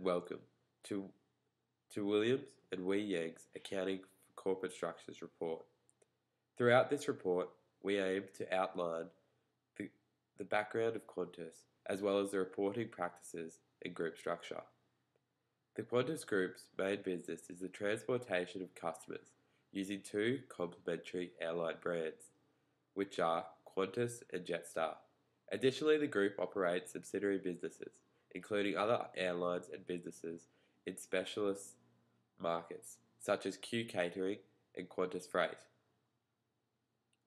welcome to Williams and Wee Yang's Accounting for Corporate Structures report. Throughout this report, we aim to outline the background of Qantas, as well as the reporting practices and group structure. The Qantas Group's main business is the transportation of customers using two complementary airline brands, which are Qantas and Jetstar. Additionally, the group operates subsidiary businesses, including other airlines and businesses in specialist markets, such as Q Catering and Qantas Freight.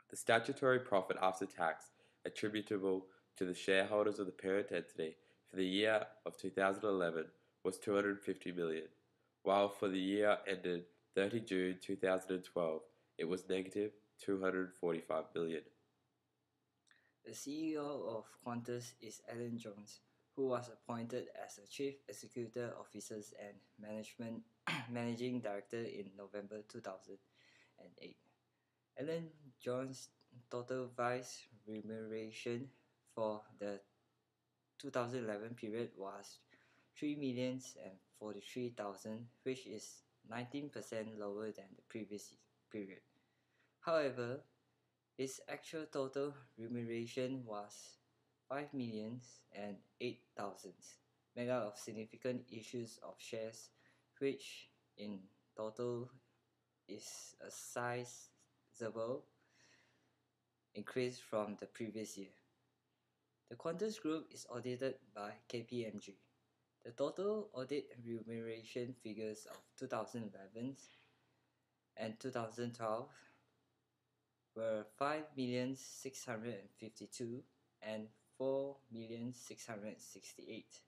The statutory profit after tax attributable to the shareholders of the parent entity for the year of 2011 was $250 million, while for the year ended 30 June 2012 it was negative $245 million. The CEO of Qantas is Alan Jones, who was appointed as the Chief Executive Officer and Managing Director in November 2008. Alan Jones' total vice remuneration for the 2011 period was $3,043,000, which is 19% lower than the previous period. However, his actual total remuneration was $5,008,000, made up of significant issues of shares, which in total is a sizable increase from the previous year. The Qantas Group is audited by KPMG. The total audit remuneration figures of 2011 and 2012 were $5,652,000 and $4,668,000.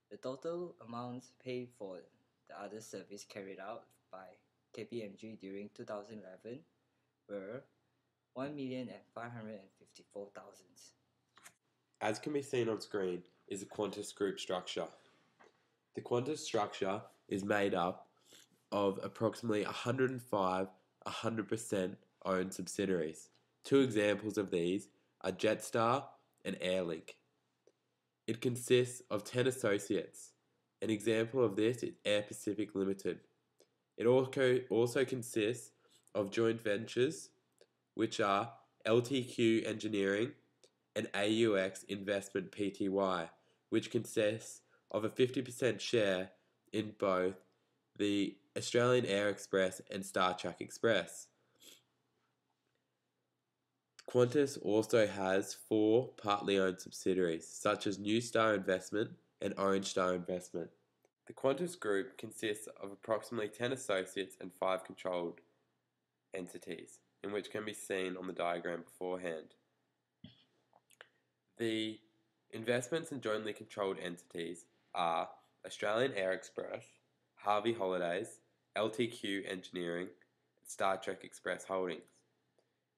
The total amounts paid for the other service carried out by KPMG during 2011 were $1,554,000. As can be seen on screen is the Qantas Group structure. The Qantas structure is made up of approximately 105 100% owned subsidiaries. Two examples of these are Jetstar and Airlink. It consists of 10 associates. An example of this is Air Pacific Limited. It also consists of joint ventures, which are LTQ Engineering and AUX Investment Pty, which consists of a 50% share in both the Australian Air Express and Star Trek Express. Qantas also has 4 partly owned subsidiaries, such as New Star Investment and Orange Star Investment. The Qantas Group consists of approximately 10 associates and 5 controlled entities, in which can be seen on the diagram beforehand. The investments in jointly controlled entities are Australian Air Express, Harvey Holidays, LTQ Engineering, and Star Trek Express Holdings.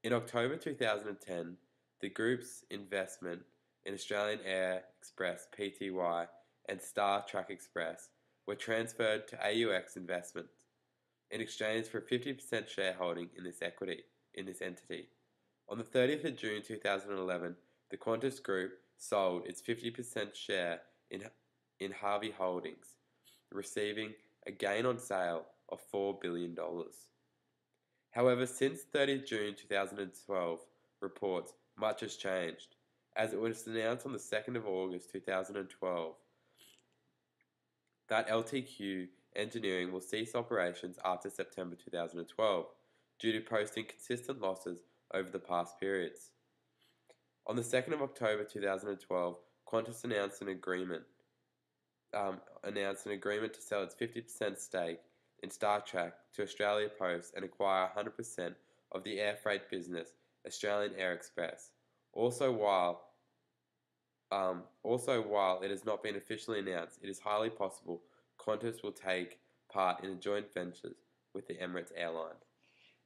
In October 2010, the group's investment in Australian Air Express Pty and Star Trek Express were transferred to AUX Investment in exchange for a 50% shareholding in this entity. On the 30th of June 2011, the Qantas Group sold its 50% share in Harvey Holdings, receiving a gain on sale of $4 billion. However, since 30 June 2012 reports, much has changed, as it was announced on the 2nd of August 2012 that LTQ Engineering will cease operations after September 2012 due to posting consistent losses over the past periods. On the 2nd of October 2012, Qantas announced an agreement to sell its 50% stake in Star Trek to Australia Post and acquire 100% of the air freight business Australian Air Express. Also, while it has not been officially announced, it is highly possible Qantas will take part in a joint venture with the Emirates airline.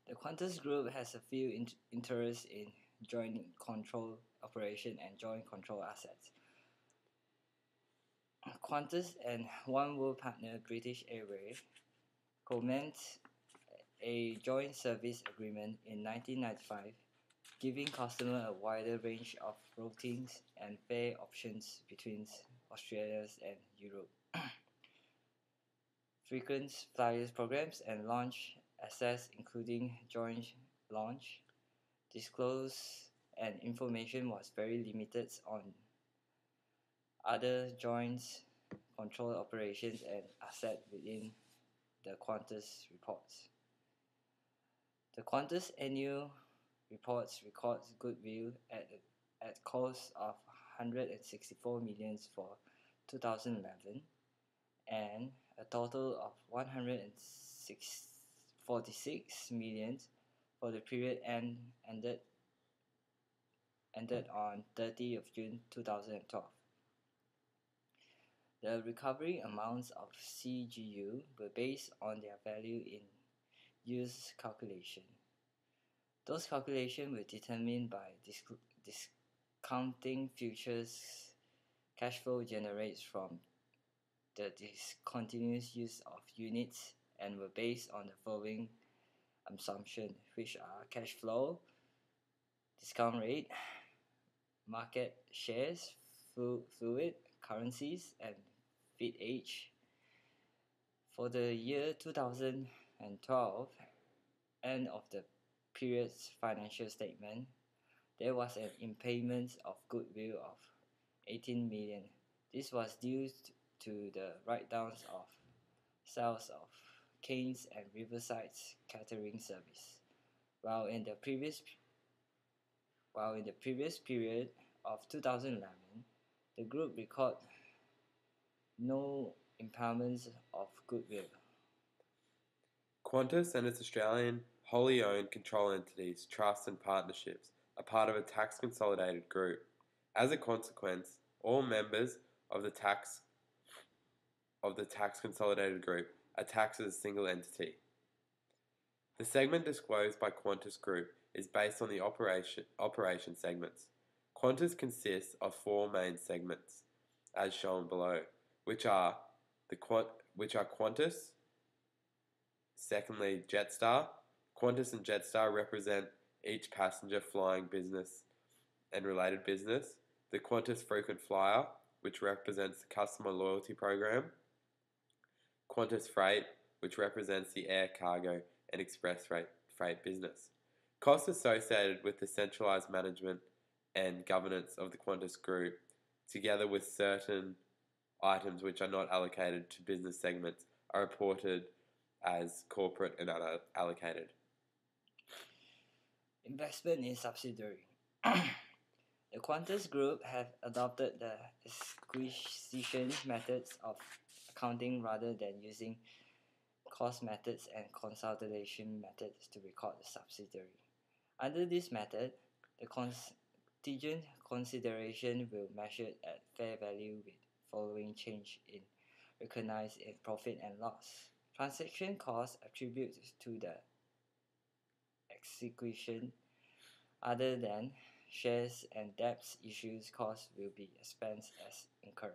The Qantas Group has a few interests in joint control operation and joint control assets. Qantas and One World partner British Airways commenced a joint service agreement in 1995, giving customers a wider range of routines and fare options between Australia and Europe. frequent flyers programs and launch access including joint launch. Disclose and information was very limited on other joint control operations and assets within the Qantas reports. The Qantas annual reports records goodwill at cost of 164 million for 2011 and a total of 146 million for the period ended on 30th of June 2012. The recovery amounts of CGU were based on their value in use calculation. Those calculations were determined by discounting futures cash flow generated from the discontinuous use of units and were based on the following assumptions, which are cash flow, discount rate, market shares, fluid currencies, and fleet age. For the year 2012, end of the period's financial statement, there was an impairment of goodwill of 18 million. This was due to the write-downs of sales of Cairns and Riverside's catering service, while in the previous period of 2011, the group recorded no impairments of goodwill. Qantas and its Australian wholly owned control entities, trusts and partnerships are part of a tax consolidated group. As a consequence, all members of the tax consolidated group are taxed as a single entity. The segment disclosed by Qantas Group is based on the operation segments. Qantas consists of four main segments, as shown below, which are Qantas, secondly Jetstar. Qantas and Jetstar represent each passenger flying business and related business. The Qantas Frequent Flyer, which represents the customer loyalty program. Qantas Freight, which represents the air cargo and express freight business. Costs associated with the centralized management and governance of the Qantas Group, together with certain items which are not allocated to business segments, are reported as corporate and unallocated. Investment in subsidiary. The Qantas Group have adopted the acquisition methods of accounting rather than using cost methods and consolidation methods to record the subsidiary. Under this method, the contingent consideration will measured at fair value with following change in recognized in profit and loss. Transaction costs attributed to the execution other than shares and debts issues costs will be expensed as incurred.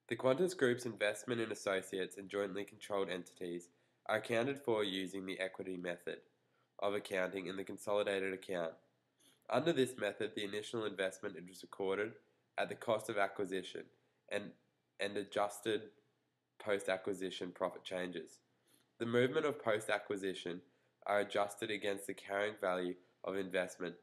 The Qantas Group's investment in associates and jointly controlled entities are accounted for using the equity method of accounting in the consolidated account. Under this method, the initial investment is recorded at the cost of acquisition and adjusted post-acquisition profit changes. The movement of post-acquisition are adjusted against the carrying value of investment.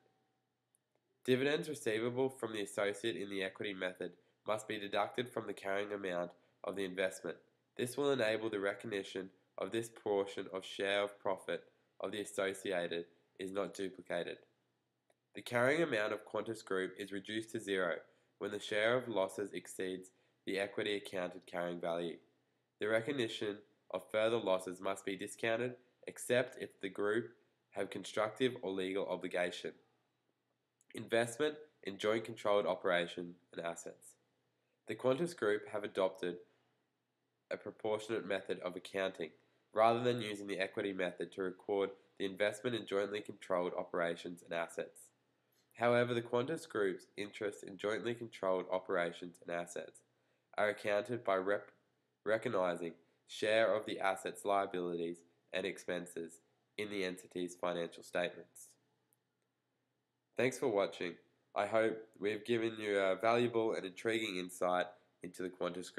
Dividends receivable from the associate in the equity method must be deducted from the carrying amount of the investment. This will enable the recognition of this portion of share of profit of the associated is not duplicated. The carrying amount of Qantas Group is reduced to zero when the share of losses exceeds the equity accounted carrying value. The recognition of further losses must be discounted except if the group have constructive or legal obligation. Investment in joint controlled operation and assets. The Qantas Group have adopted a proportionate method of accounting rather than using the equity method to record the investment in jointly controlled operations and assets. However, the Qantas Group's interest in jointly controlled operations and assets are accounted by recognizing share of the assets, liabilities, and expenses in the entity's financial statements. Thanks for watching. I hope we've given you a valuable and intriguing insight into the Qantas Group.